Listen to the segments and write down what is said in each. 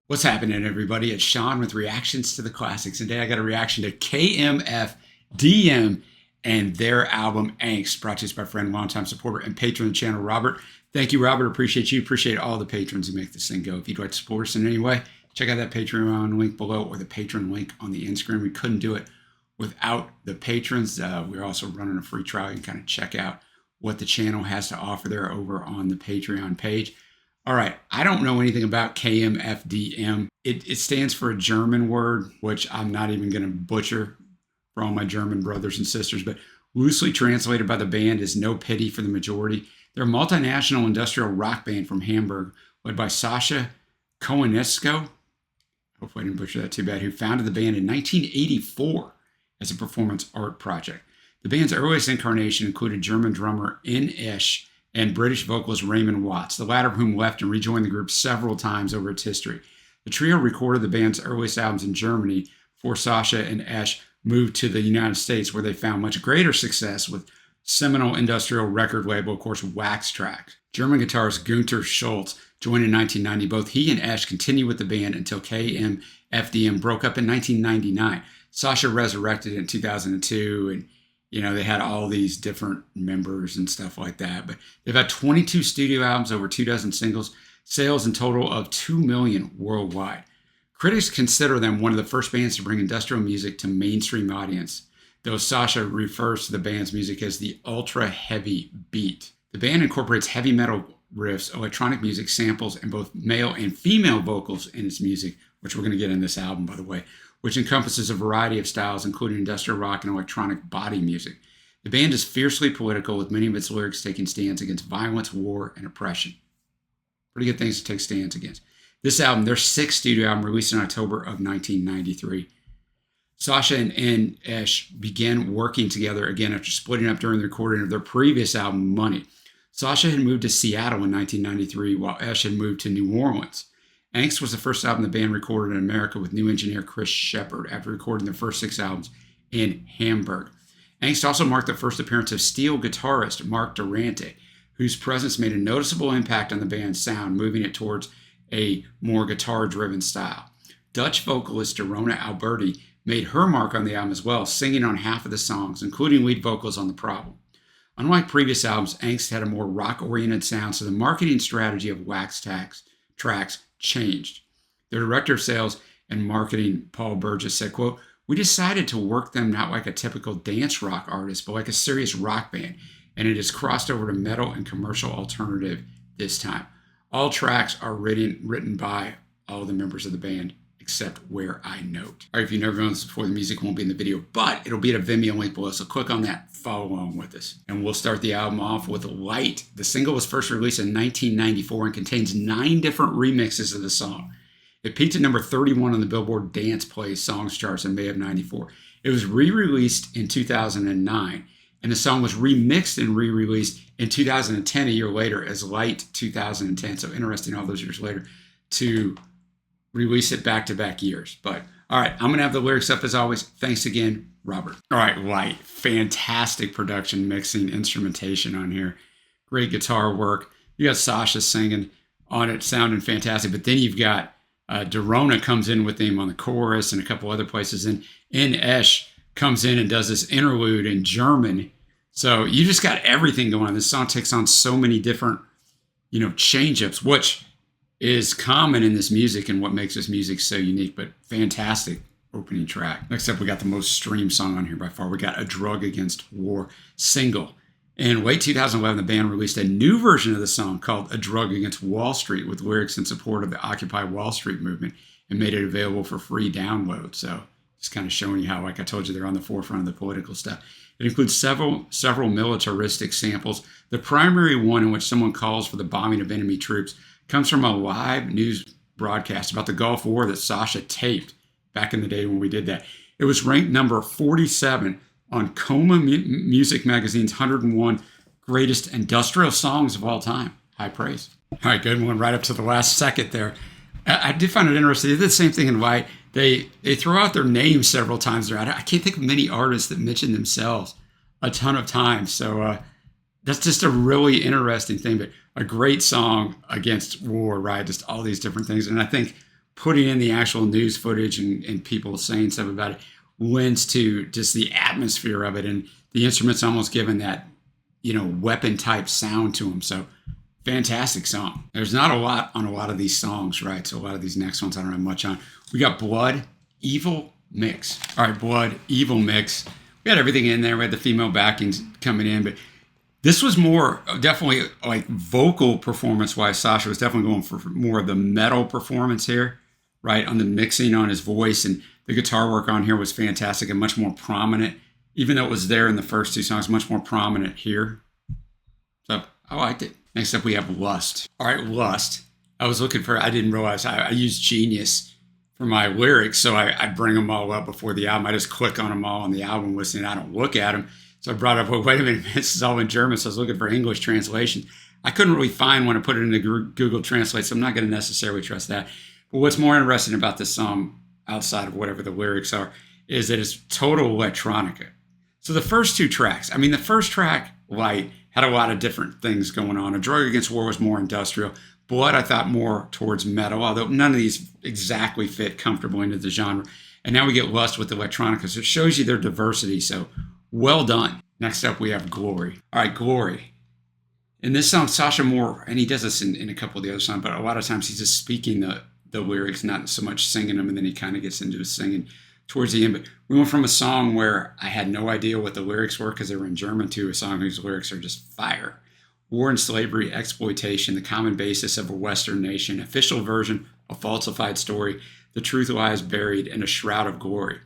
What's happening, everybody? It's Sean with Reactions to the Classics. Today I got a reaction to KMFDM and their album Angst, brought to us by friend, longtime supporter, and patron of the channel, Robert. Thank you, Robert. Appreciate you. Appreciate all the patrons who make this thing go. If you'd like to support us in any way, check out that Patreon link below or the patron link on the end screen. We couldn't do it without the patrons. We're also running a free trial. You can kind of check out what the channel has to offer there over on the Patreon page. All right, I don't know anything about KMFDM. It stands for a German word, which I'm not even going to butcher for all my German brothers and sisters, but loosely translated by the band is No Pity for the Majority. They're a multinational industrial rock band from Hamburg, led by Sascha Konietzko, hopefully I didn't butcher that too bad, who founded the band in 1984 as a performance art project. The band's earliest incarnation included German drummer Angst and British vocalist Raymond Watts, the latter of whom left and rejoined the group several times over its history. The trio recorded the band's earliest albums in Germany before Sascha and Angst moved to the United States, where they found much greater success with seminal industrial record label, of course, Wax Trax. German guitarist Günther Schultz joined in 1990. Both he and Angst continued with the band until KMFDM broke up in 1999. Sascha resurrected it in 2002, and they had all these different members and stuff like that. But they've had 22 studio albums, over 24 singles, sales in total of 2 million worldwide. Critics consider them one of the first bands to bring industrial music to mainstream audience, though Sascha refers to the band's music as the ultra-heavy beat. The band incorporates heavy metal riffs, electronic music, samples, and both male and female vocals in its music, which we're going to get in this album, by the way, which encompasses a variety of styles, including industrial rock and electronic body music. The band is fiercely political, with many of its lyrics taking stands against violence, war, and oppression. Pretty good things to take stands against. This album, their sixth studio album, released in October of 1993. Sascha and Angst began working together again after splitting up during the recording of their previous album, Money. Sascha had moved to Seattle in 1993, while Angst had moved to New Orleans. Angst was the first album the band recorded in America with new engineer Chris Shepard after recording their first 6 albums in Hamburg. Angst also marked the first appearance of steel guitarist Mark Durante, whose presence made a noticeable impact on the band's sound, moving it towards a more guitar-driven style. Dutch vocalist Dorona Alberti made her mark on the album as well, singing on half of the songs, including lead vocals on The Problem. Unlike previous albums, Angst had a more rock-oriented sound, so the marketing strategy of Wax Trax changed. Their director of sales and marketing, Paul Burgess, said, quote, "We decided to work them not like a typical dance rock artist, but like a serious rock band, and it has crossed over to metal and commercial alternative this time. All tracks are written by all the members of the band, except where I note." All right, if you've never done this before, the music won't be in the video, but it'll be at a Vimeo link below, so click on that, follow along with us. And we'll start the album off with Light. The single was first released in 1994 and contains 9 different remixes of the song. It peaked at number 31 on the Billboard Dance Play Songs charts in May of 94. It was re-released in 2009, and the song was remixed and re-released in 2010, a year later, as Light 2010. So interesting, all those years later, to release it back-to-back years. But all right, I'm going to have the lyrics up as always. Thanks again, Robert. All right, Light. Fantastic production, mixing, instrumentation on here. Great guitar work. You got Sascha singing on it, sounding fantastic. But then you've got Dorona comes in with him on the chorus and a couple other places. And Angst comes in and does this interlude in German. So you just got everything going on. This song takes on so many different, change-ups, which is common in this music and what makes this music so unique, but fantastic opening track. Next up, we got the most streamed song on here by far. We got A Drug Against War single. In late 2011, the band released a new version of the song called A Drug Against Wall Street with lyrics in support of the Occupy Wall Street movement and made it available for free download. So just kind of showing you how, like I told you, they're on the forefront of the political stuff. It includes several militaristic samples. The primary one, in which someone calls for the bombing of enemy troops, comes from a live news broadcast about the Gulf War that Sascha taped back in the day when we did that. It was ranked number 47 on Coma Music Magazine's 101 Greatest Industrial Songs of All Time. High praise. All right, good one right up to the last second there. I did find it interesting. They did the same thing in Light. They throw out their names several times there. I can't think of many artists that mention themselves a ton of times. So that's just a really interesting thing, but a great song against war, right? Just all these different things. And I think putting in the actual news footage and people saying stuff about it lends to just the atmosphere of it. And the instruments almost given that, weapon type sound to them. So fantastic song. There's not a lot on a lot of these songs, right? So a lot of these next ones I don't have much on. We got Blood, Evil, Mix. All right, Blood, Evil, Mix. We had everything in there. We had the female backings coming in, but this was more definitely like vocal performance wise. Sasha was definitely going for more of the metal performance here, right? On the mixing on his voice, and the guitar work on here was fantastic and much more prominent, even though it was there in the first two songs, much more prominent here. So I liked it. Next up, we have Lust. All right, Lust. I didn't realize I used Genius for my lyrics, so I bring them all up before the album. I just click on them all on the album listing. I don't look at them. So I brought up, well, wait a minute, this is all in German, so I was looking for English translation. I couldn't really find one to put it into Google Translate, so I'm not going to necessarily trust that. But what's more interesting about this song, outside of whatever the lyrics are, is that it's total electronica. So the first two tracks, the first track, Light, had a lot of different things going on. A Drug Against War was more industrial. Blood, I thought more towards metal, although none of these exactly fit comfortably into the genre. And now we get Lust with electronica, so it shows you their diversity. So well done. Next up, we have Glory. All right, Glory. In this song, Sasha Moore, and he does this in a couple of the other songs, but a lot of times he's just speaking the lyrics, not so much singing them, and then he kind of gets into his singing towards the end. But we went from a song where I had no idea what the lyrics were because they were in German to a song whose lyrics are just fire. War and slavery, exploitation, the common basis of a Western nation, official version, a falsified story, the truth lies buried in a shroud of glory.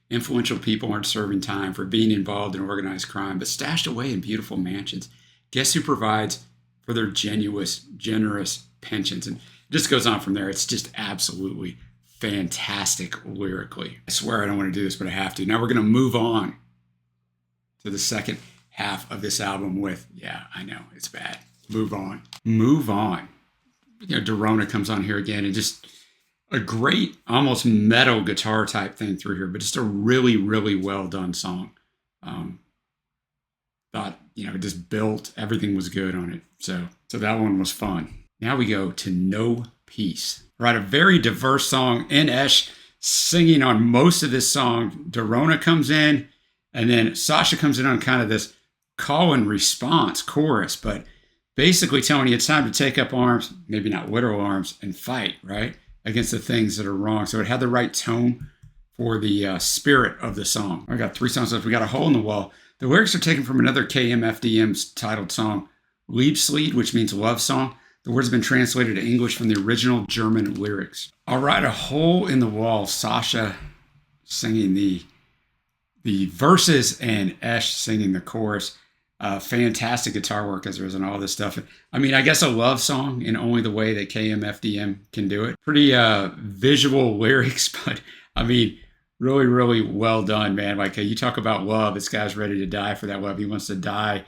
Influential people aren't serving time for being involved in organized crime, but stashed away in beautiful mansions. Guess who provides for their generous pensions? And it just goes on from there. It's just absolutely fantastic lyrically. I swear I don't want to do this, but I have to. Now we're going to move on to the second half of this album with, yeah, I know, it's bad. Move on. Move on. Dorona comes on here again, and just a great, almost metal guitar type thing through here, but just a really, really well done song. Thought, it just built, everything was good on it. So that one was fun. Now we go to No Peace. Right, a very diverse song. Esh singing on most of this song. Dorona comes in, and then Sasha comes in on kind of this call and response chorus, but basically telling you it's time to take up arms, maybe not literal arms, and fight, right, against the things that are wrong. So it had the right tone for the spirit of the song. I got 3 songs left. We got A Hole in the Wall. The lyrics are taken from another KMFDM's titled song, Liebeslied, which means love song. The words have been translated to English from the original German lyrics. All right, A Hole in the Wall. Sasha singing the verses and Esh singing the chorus. Fantastic guitar work as there is in all this stuff. I guess a love song in only the way that KMFDM can do it. Pretty visual lyrics, but really, really well done, man. Like, you talk about love, this guy's ready to die for that love. He wants to die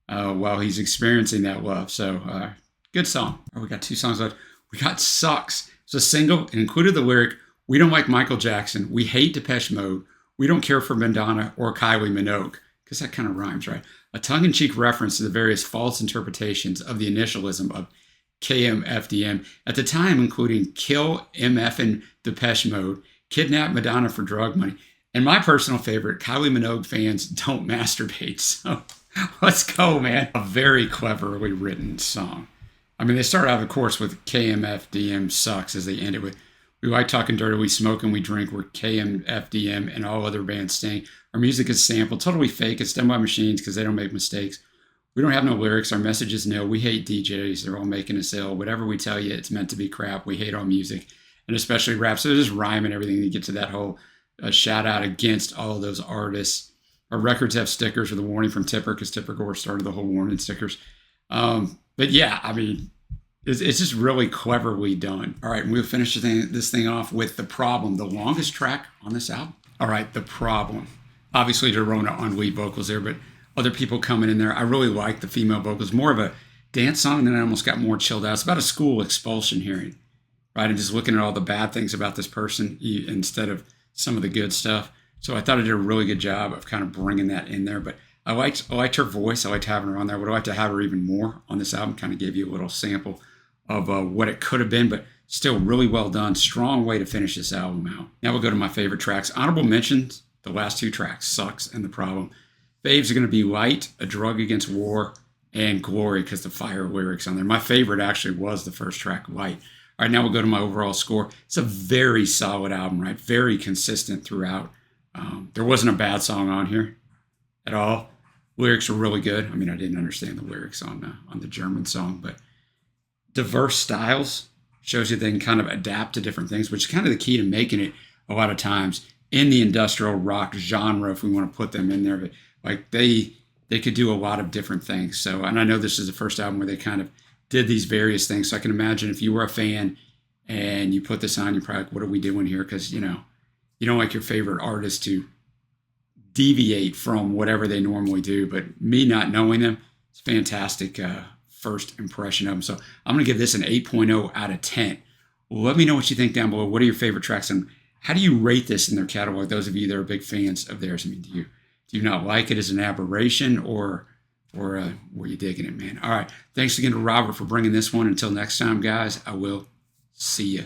while he's experiencing that love. So good song. We got 2 songs left. We got Sucks. It's a single. It included the lyric, we don't like Michael Jackson. We hate Depeche Mode. We don't care for Madonna or Kylie Minogue. Because that kind of rhymes, right? A tongue-in-cheek reference to the various false interpretations of the initialism of KMFDM at the time, including kill MF and Depeche Mode, kidnap Madonna for drug money, and my personal favorite, Kylie Minogue fans don't masturbate. So let's go, man. A very cleverly written song. They started out, of course, with KMFDM sucks, as they ended with, we like talking dirty, we smoke and we drink, we're KMFDM and all other bands staying. Our music is sampled, totally fake. It's done by machines because they don't make mistakes. We don't have no lyrics. Our message is nil. We hate DJs. They're all making us ill. Whatever we tell you, it's meant to be crap. We hate all music, and especially rap. So there's just rhyme and everything to get to that whole shout out against all of those artists. Our records have stickers with a warning from Tipper because Tipper Gore started the whole warning stickers. But yeah, it's just really cleverly done. All right, and we'll finish this thing off with The Problem, the longest track on this album. All right, The Problem. Obviously, Dorona on lead vocals there, but other people coming in there. I really like the female vocals. More of a dance song, and then I almost got more chilled out. It's about a school expulsion hearing, right? And just looking at all the bad things about this person instead of some of the good stuff. So I thought I did a really good job of kind of bringing that in there. But I liked her voice. I liked having her on there. Would I like to have her even more on this album? Kind of gave you a little sample of what it could have been. But still really well done. Strong way to finish this album out. Now we'll go to my favorite tracks. Honorable mentions, the last 2 tracks, Sucks and The Problem. Faves are going to be Light, A Drug Against War, and Glory, because the fire lyrics on there. My favorite actually was the first track, Light. All right, now we'll go to my overall score. It's a very solid album, right? Very consistent throughout. There wasn't a bad song on here at all. Lyrics were really good. I mean, I didn't understand the lyrics on the German song, but diverse styles shows you they can kind of adapt to different things, which is kind of the key to making it a lot of times in the industrial rock genre, if we want to put them in there. But like they could do a lot of different things. So, and I know this is the first album where they kind of did these various things. So I can imagine if you were a fan and you put this on, you're probably like, what are we doing here? Because, you know, you don't like your favorite artist to deviate from whatever they normally do. But me not knowing them, it's fantastic first impression of them. So I'm going to give this an 8.0 out of 10. Let me know what you think down below. What are your favorite tracks, and how do you rate this in their catalog? Those of you that are big fans of theirs, I mean, do you not like it as an aberration, or were you digging it, man? All right. Thanks again to Robert for bringing this one. Until next time, guys, I will see you.